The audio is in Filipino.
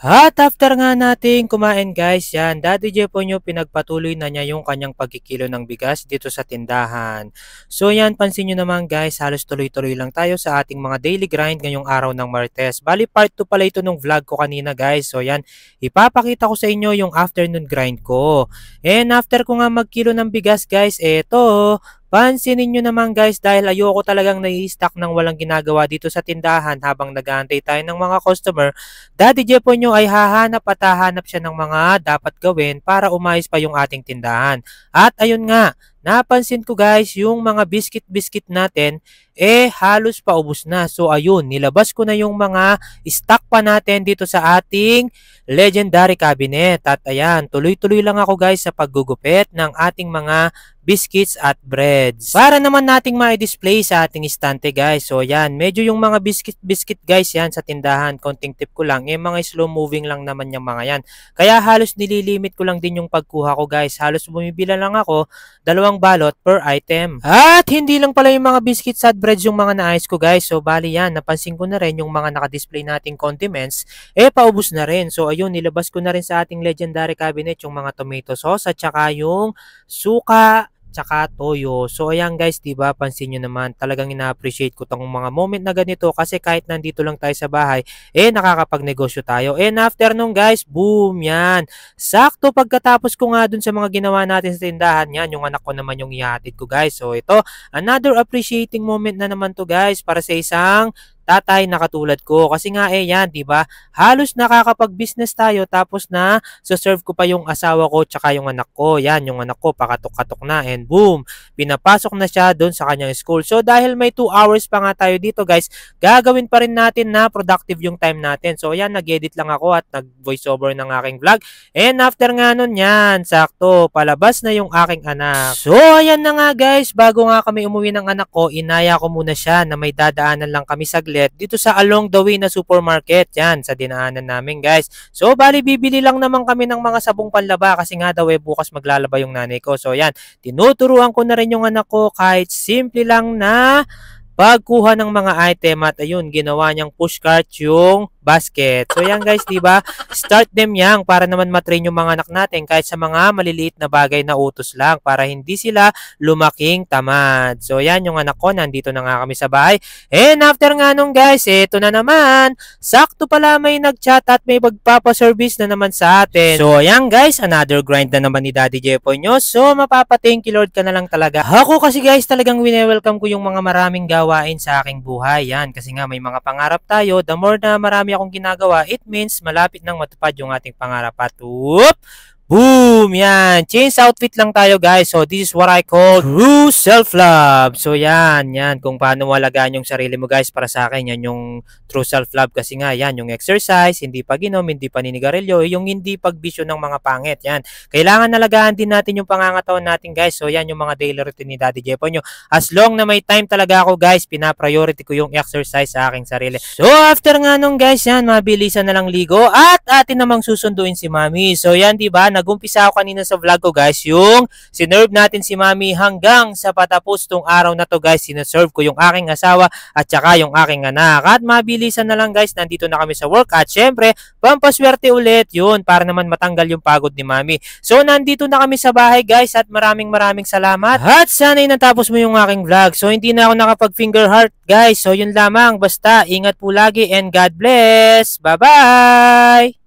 At after nga nating kumain guys, yan, Daddy Jepo nyo pinagpatuloy na niya yung kanyang pagkikilo ng bigas dito sa tindahan. So yan, pansin nyo naman guys, halos tuloy-tuloy lang tayo sa ating mga daily grind ngayong araw ng Martes. Bali part 2 pala ito nung vlog ko kanina guys. So yan, ipapakita ko sa inyo yung afternoon grind ko. And after ko nga magkilo ng bigas guys, eto, pansinin nyo naman guys dahil ayoko talagang nai-stock ng walang ginagawa dito sa tindahan habang nag-aantay tayo ng mga customer. Daddy Jepo nyo ay hahanap at hahanap siya ng mga dapat gawin para umayos pa yung ating tindahan. At ayun nga, napansin ko guys, yung mga biscuit natin, halos paubos na. So ayun, nilabas ko na yung mga stock pa natin dito sa ating legendary cabinet. At ayan, tuloy-tuloy lang ako guys sa paggugupit ng ating mga biscuits at breads. Para naman nating ma-display sa ating istante guys. So yan, medyo yung mga biscuit guys yan sa tindahan, konting tip ko lang, mga slow moving lang naman yung mga yan. Kaya halos nililimit ko lang din yung pagkuha ko guys. Halos bumibila lang ako 2 balot per item. At hindi lang pala yung mga biscuits at breads yung mga naayos ko guys. So bali yan, napansin ko na rin yung mga nakadisplay nating condiments, paubos na rin. So ayun, nilabas ko na rin sa ating legendary cabinet yung mga tomato sauce at saka yung suka tsaka toyo. So ayan guys, 'di ba? Pansin niyo naman, talagang ina-appreciate ko tong mga moment na ganito kasi kahit nandito lang tayo sa bahay, nakakapagnegosyo tayo. And after nung guys, boom, yan. Sakto pagkatapos ko nga dun sa mga ginawa natin sa tindahan, yan, yung anak ko naman yung ihatid ko guys. So ito, another appreciating moment na naman to guys para sa isang tatay na katulad ko. Kasi nga yan, 'di ba? Halos nakakapag-business tayo tapos na serve ko pa yung asawa ko tsaka yung anak ko. Yan, yung anak ko pakatok-katok na and boom, pinapasok na siya doon sa kanyang school. So dahil may 2 hours pa nga tayo dito guys, gagawin pa rin natin na productive yung time natin. So yan, nag-edit lang ako at nag-voiceover ng aking vlog. And after nga nun yan, sakto, palabas na yung aking anak. So ayan na nga guys, bago nga kami umuwi ng anak ko, inaya ko muna siya na may dadaanan lang kami saglit dito sa along the way na supermarket. Yan, sa dinaanan namin guys. So bali bibili lang naman kami ng mga sabong panlaba kasi nga daw bukas maglalaba yung nanay ko. So yan, tinuturuan ko na rin yung anak ko kahit simple lang na pagkuha ng mga item at ayun, ginawa niyang pushcart yung basket. So yan guys, 'di ba? Start them yang para naman matrain yung mga anak natin kahit sa mga maliliit na bagay na utos lang para hindi sila lumaking tamad. So yan yung anak ko, nandito na nga kami sa bahay. And after nga nung guys, ito na naman. Sakto pala may nag-chat at may magpapaservice na naman sa atin. So yan guys, another grind na naman ni Daddy Jepo nyo. So mapapa-thank you Lord ka na lang talaga. Ako kasi guys, talagang wine-welcome ko yung mga maraming gawain sa aking buhay. Yan, kasi nga may mga pangarap tayo. The more na marami akong ginagawa, it means malapit nang matupad yung ating pangarap. At whoop! Boom! Yan. Change outfit lang tayo guys. So this is what I call true self-love. So yan. Kung paano malagaan yung sarili mo guys, para sa akin yan yung true self-love. Kasi nga yan, yung exercise, hindi pag-inom, hindi paninigarilyo, yung hindi pagbisyo ng mga pangit. Yan. Kailangan nalagaan din natin yung pangangatawan natin guys. So yan yung mga daily routine ni Daddy Jepo nyo. As long na may time talaga ako guys, pinapriority ko yung exercise sa aking sarili. So after nga nung guys, yan, mabilisan na lang ligo at atin namang susunduin si Mami. So yan, diba? Nag-umpisa ako kanina sa vlog ko guys, yung sinerve natin si Mami hanggang sa patapos tong araw na to guys, sineserve ko yung aking asawa at saka yung aking anak. At mabilisan na lang guys, nandito na kami sa work at syempre, pampaswerte ulit yun para naman matanggal yung pagod ni Mami. So nandito na kami sa bahay guys at maraming salamat. At sana'y natapos mo yung aking vlog. So hindi na ako nakapag finger heart guys. So yun lamang, basta ingat po lagi and God bless. Bye bye!